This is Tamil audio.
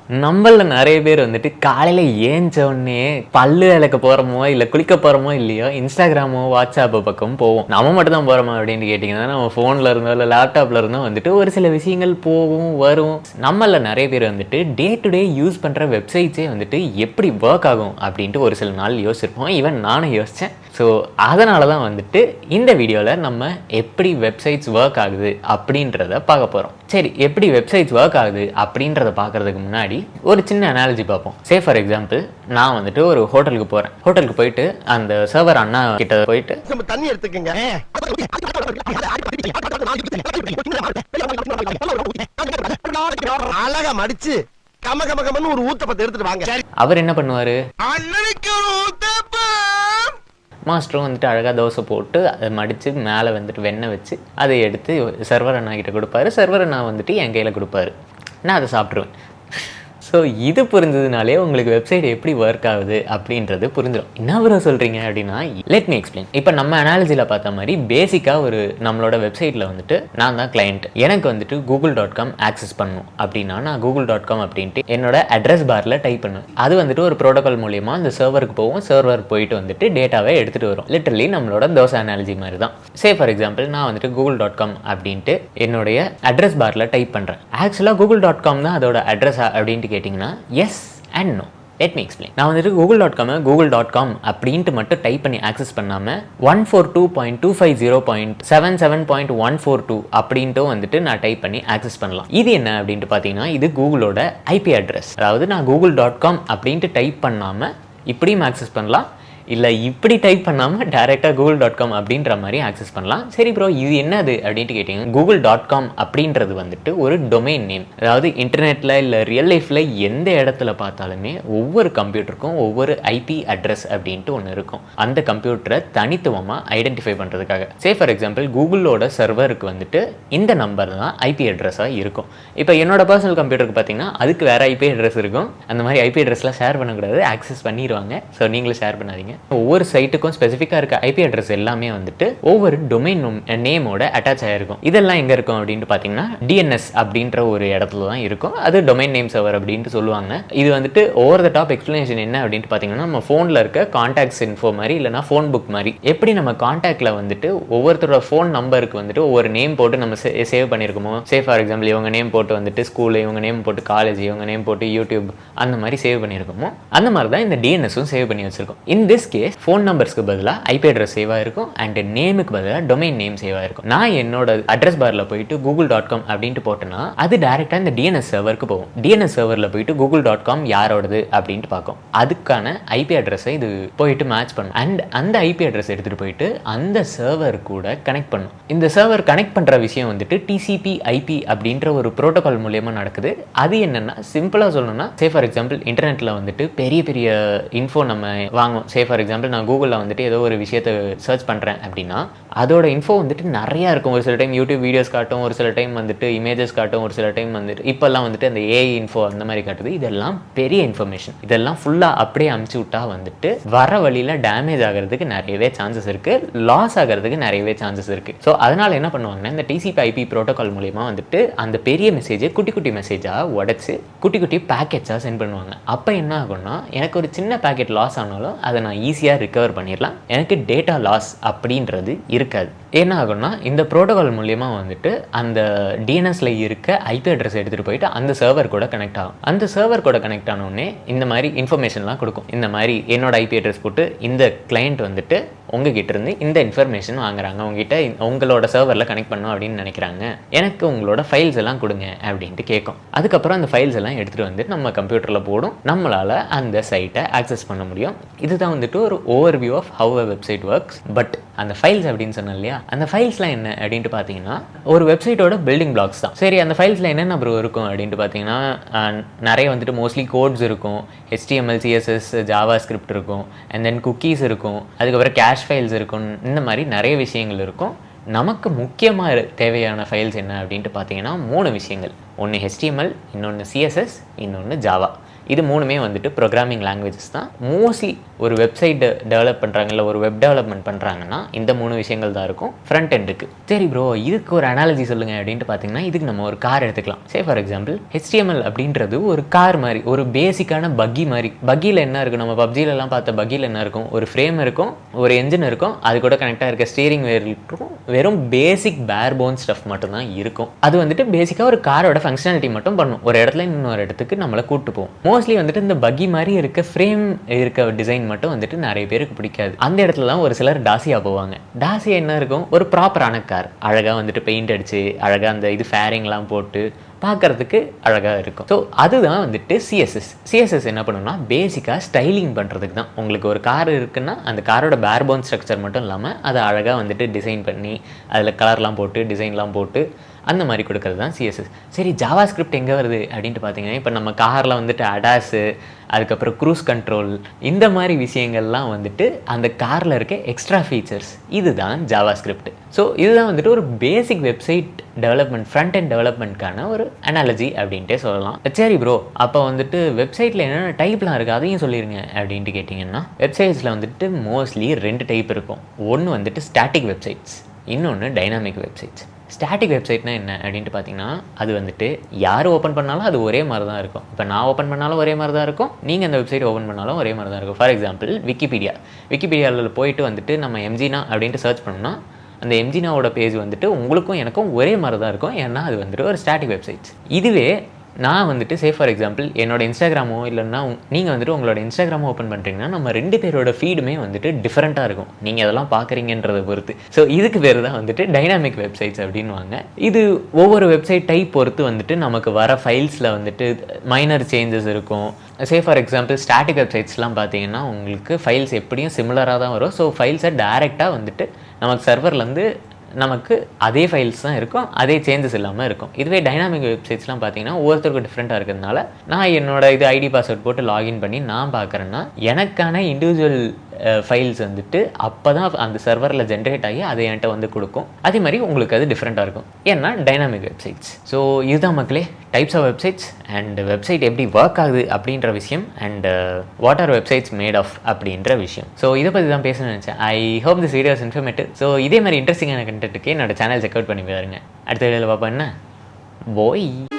நம்மள நிறைய பேர் வந்துட்டு காலையில ஏஞ்ச உடனே பல்லு விளக்க போறோமோ இல்ல குளிக்க போறோமோ இல்லையோ இன்ஸ்டாகிராமோ வாட்ஸ்அப் பக்கம் போவோம். நம்ம மட்டும் தான் போறோமா அப்படின்னு கேட்டீங்கன்னா நம்ம போன்ல இருந்தோ இல்ல லேப்டாப்ல இருந்தோ வந்துட்டு ஒரு சில விஷயங்கள் போகும் வரும். நம்மள நிறைய பேர் வந்துட்டு டே டு டே யூஸ் பண்ற வெப்சைட்ஸே வந்துட்டு எப்படி ஒர்க் ஆகும் அப்படின்ட்டு ஒரு சில நாள் யோசிச்சிருப்போம். ஈவன் நானும் யோசிச்சேன். ஸோ அதனால தான் வந்துட்டு இந்த வீடியோவில் நம்ம எப்படி வெப்சைட்ஸ் ஒர்க் ஆகுது அப்படின்றத பார்க்க போகிறோம். சரி, எப்படி வெப்சைட்ஸ் ஒர்க் ஆகுது அப்படின்றத பார்க்கறதுக்கு முன்னாடி ஒரு சின்ன அனாலஜி பார்ப்போம். ஃபார் எக்ஸாம்பிள், நான் வந்துட்டு ஒரு ஹோட்டலுக்கு போகிறேன். ஹோட்டலுக்கு போயிட்டு அந்த சர்வர் அண்ணா கிட்ட போயிட்டு தண்ணி எடுத்துக்கங்க, அழகா மடிச்சு கம கம கமன்னு ஒரு ஊத்தப்பத்தை எடுத்துட்டு வாங்க. அவர் என்ன பண்ணுவாரு, மாஸ்டரும் வந்துட்டு அழகாக தோசை போட்டு அதை மடித்து மேலே வந்துட்டு வெண்ணெய் வச்சு அதை எடுத்து சர்வர் அண்ணா கிட்ட கொடுப்பாரு. சர்வர் அண்ணா வந்துட்டு என் கையில் கொடுப்பாரு. நான் அதை சாப்பிட்ருவேன். ஸோ இது புரிஞ்சதுனாலே உங்களுக்கு வெப்சைட் எப்படி ஒர்க் ஆகுது அப்படின்றது புரிஞ்சிடும். என்ன ப்ரோ சொல்கிறீங்க அப்படின்னா, லெட் மீ எக்ஸ்பிளைன். இப்போ நம்ம அனாலஜியில் பார்த்த மாதிரி பேசிக்காக ஒரு நம்மளோட வெப்சைட்டில் வந்துட்டு நான் தான் கிளையண்ட். எனக்கு வந்துட்டு google.com ஆக்சஸ் பண்ணணும் அப்படின்னா நான் google.com அப்படின்ட்டு என்னோட அட்ரஸ் பாரில் டைப் பண்ணுவேன். அது வந்துட்டு ஒரு ப்ரோட்டோகால் மூலியமா அந்த சர்வருக்கு போகும். சர்வர் போயிட்டு வந்துட்டு டேட்டாவை எடுத்துகிட்டு வரும். லிட்டரலி நம்மளோட தோசை அனாலஜி மாதிரி தான். ஃபார் எக்ஸாம்பிள், நான் வந்துட்டு google.com அப்படின்ட்டு என்னுடைய அட்ரஸ் பாரில் டைப் பண்ணுறேன். ஆக்சுவலாக google.com தான் அதோட அட்ரஸ் அப்படின்ட்டு கேட்டிங்கன்னா yes and no. Let me explain. நான் வந்துட்டு google.com அப்படின்ட்டு மட்டும் டைப் பண்ணி ஆக்சஸ் பண்ணாமல் 142.250.77.142 அப்படின்ட்டு வந்துட்டு நான் டைப் பண்ணி ஆக்சஸ் பண்ணலாம். இது என்ன அப்படின்ட்டு பார்த்தீங்கன்னா, இது கூகுளோட ஐபி அட்ரஸ். அதாவது நான் google.com அப்படின்ட்டு டைப் பண்ணாமல் இப்படியும் ஆக்சஸ் பண்ணலாம், இல்லை இப்படி டைப் பண்ணாமல் டேரெக்டாக google.com அப்படின்ற மாதிரி ஆக்சஸ் பண்ணலாம். சரி ப்ரோ, இது என்னது அப்படின்ட்டு கேட்டிங்க. google.com அப்படின்றது வந்துட்டு ஒரு டொமைன் நேம். அதாவது இன்டர்நெட்டில் இல்லை ரியல் லைஃப்பில் எந்த இடத்துல பார்த்தாலுமே ஒவ்வொரு கம்ப்யூட்டருக்கும் ஒவ்வொரு ஐபி அட்ரஸ் அப்படின்ட்டு ஒன்று இருக்கும். அந்த கம்ப்யூட்டரை தனித்துவமாக ஐடென்டிஃபை பண்ணுறதுக்காக. ஃபார் எக்ஸாம்பிள், கூகுளோட சர்வருக்கு வந்துட்டு இந்த நம்பர் தான் ஐபி அட்ரஸாக இருக்கும். இப்போ என்னோட பர்சனல் கம்ப்யூட்டருக்கு பார்த்தீங்கன்னா அதுக்கு வேறு ஐபி அட்ரஸ் இருக்கும். அந்த மாதிரி ஐபி அட்ரஸ்லாம் ஷேர் பண்ணக்கூடாது, ஆக்சஸ் பண்ணிடுவாங்க. ஸோ நீங்களும் ஷேர் பண்ணாதீங்க. ஒவ்வொரு சைட்டுக்கும் ஸ்பெசிஃபிக்காக இருக்க ஐபி அட்ரஸ் எல்லாமே வந்துட்டு ஒவ்வொரு டொமைன் நேமோட அட்டாச் ஆகிருக்கும். இதெல்லாம் எங்கே இருக்கும் அப்படின்ட்டு பார்த்தீங்கன்னா டிஎன்எஸ் அப்படின்ற ஒரு இடத்துல தான் இருக்கும். அது டொமைன் நேம் சர்வர் அப்படின்ட்டு சொல்லுவாங்க. இது வந்துட்டு ஓவர் த டாப் எக்ஸ்பிளனேஷன் என்ன அப்படின்ட்டு பார்த்தீங்கன்னா, நம்ம ஃபோனில் இருக்க கான்டாக்ட்ஸ் இன்ஃபோ மாதிரி இல்லைனா ஃபோன் புக் மாதிரி. எப்படி நம்ம கான்டாக்டில் வந்துட்டு ஒவ்வொருத்தரோட ஃபோன் நம்பருக்கு வந்துட்டு ஒவ்வொரு நேம் போட்டு நம்ம சேவ் பண்ணியிருக்கோமோ, ஃபார் எக்ஸாம்பிள் இவங்க நேம் போட்டு வந்துட்டு ஸ்கூலு, இவங்க நேம் போட்டு காலேஜ், இவங்க நேம் போட்டு யூடியூப், அந்த மாதிரி சேவ் பண்ணியிருக்கோமோ அந்த மாதிரி தான் இந்த டிஎன்எஸும் சேவ் பண்ணி வச்சிருக்கோம். இன் திஸ் கேஸ் ஃபோன் நம்பர்ஸ்க்கு பதிலாக ஐபி அட்ரஸ் சேவ் ஆயிருக்கும் அண்ட் நேமுக்கு பதிலாக டொமைன் நேம் சேவ் ஆயிருக்கும். நான் என்னோட அட்ரஸ் பாரில் போயிட்டு google.com அப்படின்ட்டு போட்டேன்னா அது டேரெக்டாக இந்த டிஎன்எஸ் சர்வருக்கு போகும். டிஎன்எஸ் சர்வரில் போயிட்டு google.com யாரோடது அப்படின்ட்டு பார்க்கும். அதுக்கான ஐபி அட்ரஸை இது போயிட்டு மேட்ச் பண்ணும் அண்ட் அந்த ஐபி அட்ரஸ் எடுத்துகிட்டு போயிட்டு அந்த சர்வர் கூட கனெக்ட் பண்ணும். இந்த சர்வர் கனெக்ட் பண்ணுற விஷயம் வந்துட்டு டிசிபி ஐபி அப்படின்ற ஒரு ப்ரோட்டோகால் மூலியமாக நடக்குது. அது என்னென்னா, சிம்பிளாக சொல்லணும்னா, ஃபார் எக்ஸாம்பிள் இன்டர்நெட்டில் வந்துட்டு பெரிய பெரிய இன்ஃபோ நம்ம வாங்கும். ஃபார் எக்ஸாம்பிள் நான் கூகுளில் வந்துட்டு ஏதோ ஒரு விஷயத்தை சர்ச் பண்ணுறேன் அப்படின்னா அதோட இன்ஃபோ வந்துட்டு நிறையா இருக்கும். ஒரு சில டைம் யூடியூப் வீடியோஸ் காட்டும், ஒரு சில டைம் வந்துட்டு இமேஜஸ் காட்டும், ஒரு சில டைம் வந்துட்டு இப்போல்லாம் வந்துட்டு அந்த ஏஐ இன்ஃபோ அந்த மாதிரி காட்டுது. இதெல்லாம் பெரிய இன்ஃபர்மேஷன். இதெல்லாம் ஃபுல்லாக அப்படியே அமுச்சு விட்டா வந்துட்டு வர வழியில் டேமேஜ் ஆகிறதுக்கு நிறையவே சான்சஸ் இருக்குது, லாஸ் ஆகிறதுக்கு நிறையவே சான்சஸ் இருக்குது. ஸோ அதனால் என்ன பண்ணுவாங்கன்னா, இந்த டிசிபி ஐபி ப்ரோட்டோகால் மூலிமா வந்துட்டு அந்த பெரிய மெசேஜை குட்டி குட்டி மெசேஜாக உடச்சி குட்டி குட்டி பேக்கெட்ஸாக சென்ட் பண்ணுவாங்க. அப்போ என்ன ஆகும்னா, எனக்கு ஒரு சின்ன பேக்கெட் லாஸ் ஆனாலும் அதை நான் ஈஸியாக ரிகவர் பண்ணிடலாம். எனக்கு டேட்டா லாஸ் அப்படின்றது இருக்காது. என்ன ஆகும்னா, இந்த ப்ரோட்டோகால் மூலியமாக வந்துட்டு அந்த டிஎன்எஸ்ல இருக்க ஐபி அட்ரஸ் எடுத்துகிட்டு போயிட்டு அந்த சர்வர் கூட கனெக்ட் ஆகும். அந்த சர்வர் கூட கனெக்ட் ஆனோடனே இந்த மாதிரி இன்ஃபர்மேஷன்லாம் கொடுக்கும். இந்த மாதிரி என்னோட ஐபி அட்ரஸ் போட்டு இந்த கிளையண்ட் வந்துட்டு உங்ககிட்ட இருந்து இந்த இன்ஃபர்மேஷன் வாங்குறாங்க, உங்ககிட்ட உங்களோட சர்வரில் கனெக்ட் பண்ணணும் அப்படின்னு நினைக்கிறாங்க, எனக்கு உங்களோட ஃபைல்ஸ் எல்லாம் கொடுங்க அப்படின்ட்டு கேட்கும். அதுக்கப்புறம் அந்த ஃபைல்ஸ் எல்லாம் எடுத்துகிட்டு வந்து நம்ம கம்ப்யூட்டரில் போடும். நம்மளால் அந்த சைட்டை ஆக்சஸ் பண்ண முடியும். இதுதான் வந்துட்டு ஒரு overview of how a website works. But அந்த ஃபைல்ஸ் அப்படின்னு சொன்னேன் இல்லையா, அந்த ஃபைல்ஸ்லாம் என்ன அப்படின்ட்டு பார்த்தீங்கன்னா ஒரு வெப்சைட்டோட பில்டிங் பிளாக்ஸ் தான். சரி, அந்த ஃபைல்ஸில் என்னென்ன ப்ரோ இருக்கும் அப்படின்ட்டு பார்த்தீங்கன்னா, நிறைய வந்துட்டு மோஸ்ட்லி கோட்ஸ் இருக்கும், HTML CSS ஜாவா ஸ்கிரிப்ட் இருக்கும், அண்ட் தென் குக்கீஸ் இருக்கும், அதுக்கப்புறம் கேஷ் ஃபைல்ஸ் இருக்கும். இந்த மாதிரி நிறைய விஷயங்கள் இருக்கும். நமக்கு முக்கியமாக தேவையான ஃபைல்ஸ் என்ன அப்படின்ட்டு பார்த்தீங்கன்னா 3 விஷயங்கள். ஒன்று HTML, இன்னொன்று CSS, இன்னொன்று ஜாவா. இது மூணுமே வந்துட்டு ப்ரோக்ராமிங் லாங்குவேஜஸ் தான். மோஸ்ட்லி ஒரு வெப்சைட் டெவலப் பண்ணுறாங்க இல்லை ஒரு வெப் டெவலப்மெண்ட் பண்ணுறாங்கன்னா இந்த 3 விஷயங்கள் தான் இருக்கும் ஃப்ரண்ட் எண்டுக்கு. சரி ப்ரோ, இதுக்கு ஒரு அனாலஜி சொல்லுங்கள் அப்படின்ட்டு பார்த்தீங்கன்னா, இதுக்கு நம்ம ஒரு கார் எடுத்துக்கலாம். சே ஃபார் எக்ஸாம்பிள் HTML அப்படின்றது ஒரு கார் மாதிரி, ஒரு பேசிக்கான பக்கி மாதிரி. பக்கியில் என்ன இருக்கும், நம்ம பப்ஜிலெலாம் பார்த்த பக்கியில் என்ன இருக்கும், ஒரு ஃப்ரேம் இருக்கும், ஒரு என்ஜின் இருக்கும், அது கூட கனெக்டாக இருக்க ஸ்டீரிங் வேர் இருக்கும். வெறும் பேசிக் பேர் போன் ஸ்டஃப் மட்டும்தான் இருக்கும். அது வந்துட்டு பேசிக்காக ஒரு காரோட ஃபங்க்ஷனாலிட்டி மட்டும் பண்ணும். ஒரு இடத்துல இன்னொரு இடத்துக்கு நம்மளை கூட்டு போகும். மோஸ்ட்லி வந்துட்டு இந்த பக்கி மாதிரி இருக்க ஃப்ரேம் இருக்க டிசைன் மட்டும் வந்துட்டு நிறைய பேருக்கு பிடிக்காது. அந்த இடத்துல தான் ஒரு சிலர் டாசியா போவாங்க. டாசியா என்ன இருக்கும், ஒரு ப்ராப்பரான கார், அழகாக வந்துட்டு பெயிண்ட் அடிச்சு அழகாக அந்த இது ஃபேரிங்லாம் போட்டு பார்க்குறதுக்கு அழகாக இருக்கும். ஸோ அதுதான் வந்துட்டு சிஎஸ்எஸ் என்ன பண்ணுன்னா, பேசிக்காக ஸ்டைலிங் பண்ணுறதுக்கு தான். உங்களுக்கு ஒரு கார் இருக்குன்னா அந்த காரோட பேர்போன் ஸ்ட்ரக்சர் மட்டும் இல்லாமல் அதை அழகாக வந்துட்டு டிசைன் பண்ணி அதில் கலர்லாம் போட்டு டிசைன்லாம் போட்டு அந்த மாதிரி கொடுக்கறது தான் சிஎஸ்எஸ். சரி, ஜாவா ஸ்கிரிப்ட் எங்கே வருது அப்படின்ட்டு பார்த்தீங்கன்னா, இப்போ நம்ம காரில் வந்துட்டு அடாஸு, அதுக்கப்புறம் க்ரூஸ் கண்ட்ரோல், இந்த மாதிரி விஷயங்கள்லாம் வந்துட்டு அந்த காரில் இருக்க எக்ஸ்ட்ரா ஃபீச்சர்ஸ், இதுதான் ஜாவா ஸ்கிரிப்ட். ஸோ இதுதான் வந்துட்டு ஒரு பேசிக் வெப்சைட் டெவலப்மெண்ட், ஃப்ரண்ட் அண்ட் டெவலப்மெண்ட்கான ஒரு அனாலஜி அப்படின்ட்டே சொல்லலாம். சரி ப்ரோ, அப்போ வந்துட்டு வெப்சைட்டில் என்னென்ன டைப்லாம் இருக்குது அதையும் சொல்லிடுங்க அப்படின்ட்டு கேட்டிங்கன்னா, வெப்சைட்ஸில் வந்துட்டு மோஸ்ட்லி 2 டைப் இருக்கும். ஒன்று வந்துட்டு ஸ்டாட்டிக் வெப்சைட்ஸ், இன்னொன்று டைனாமிக் வெப்சைட்ஸ். ஸ்டாட்டிக் வெப்சைட்னா என்ன அப்படின்ட்டு பார்த்தீங்கன்னா, அது வந்துட்டு யார் ஓப்பன் பண்ணாலும் அது ஒரே மாதிரி தான் இருக்கும். இப்போ நான் ஓப்பன் பண்ணாலும் ஒரே மாதிரி தான் இருக்கும், நீங்கள் அந்த வெப்சைட் ஓப்பன் பண்ணாலும் ஒரே மாதிரி தான் இருக்கும். ஃபார் எக்ஸாம்பிள் விக்கிபீடியாவில் போயிட்டு வந்துட்டு நம்ம எம்ஜினா அப்படின்ட்டு சர்ச் பண்ணோம்னா, அந்த எம்ஜினாவோட பேஜ் வந்துட்டு உங்களுக்கும் எனக்கும் ஒரே மாதிரி தான் இருக்கும். ஏன்னா அது வந்துட்டு ஒரு ஸ்டாட்டிக் வெப்சைட்ஸ். இதுவே நான் வந்துட்டு ஃபார் எக்ஸாம்பிள் என்னோட இன்ஸ்டாகிராமோ இல்லைன்னா நீங்கள் வந்துட்டு உங்களோட இன்ஸ்டாகிராமோ ஓப்பன் பண்ணுறீங்கன்னா, நம்ம 2 பேரோட ஃபீடுமே வந்துட்டு டிஃப்ரெண்ட்டாக இருக்கும், நீங்கள் அதெல்லாம் பார்க்குறீங்கன்றதை பொறுத்து. ஸோ இதுக்கு பேர் தான் வந்துட்டு டைனாமிக் வெப்சைட்ஸ் அப்படின்வாங்க. இது ஒவ்வொரு வெப்சைட் டைப் பொறுத்து வந்துட்டு நமக்கு வர ஃபைல்ஸில் வந்துட்டு மைனர் சேஞ்சஸ் இருக்கும். ஃபார் எக்ஸாம்பிள் ஸ்டாட்டிக் வெப்சைட்ஸ்லாம் பார்த்தீங்கன்னா உங்களுக்கு ஃபைல்ஸ் எப்படியும் சிமிலராக தான் வரும். ஸோ ஃபைல்ஸை டேரெக்டாக வந்துட்டு நமக்கு சர்வர்லேருந்து நமக்கு அதே ஃபைல்ஸ் தான் இருக்கும், அதே சேஞ்சஸ் இல்லாமல் இருக்கும். இதுவே டைனாமிக் வெப்சைட்ஸ்லாம் பார்த்தீங்கன்னா ஒவ்வொருத்தருக்கும் டிஃப்ரெண்ட்டாக இருக்கிறதுனால, நான் என்னோட இது ஐடி பாஸ்வேர்ட் போட்டு லாகின் பண்ணி நான் பார்க்குறேன்னா எனக்கான இண்டிவிஜுவல் ஃபைல்ஸ் வந்துட்டு அப்போ தான் அந்த சர்வரில் ஜென்ரேட் ஆகி அதை என்கிட்ட வந்து கொடுக்கும். அதே மாதிரி உங்களுக்கு அது டிஃப்ரெண்ட்டாக இருக்கும், ஏன்னா டைனாமிக் வெப்சைட்ஸ். ஸோ இதுதான் மக்களே types of websites and website எப்படி ஒர்க் ஆகுது அப்படின்ற விஷயம், and what are websites made of அப்படின்ற விஷயம். ஸோ இதை பற்றி தான் பேசணும்னு நினச்சேன். I hope this videos informative. So இதே மாதிரி இன்ட்ரெஸ்டிங்கான கண்டென்ட்டுக்கு என்னோட சேனல் செக் அவுட் பண்ணி பாருங்க. அடுத்த வீடியோவில் பார்ப்போம். என்ன போய்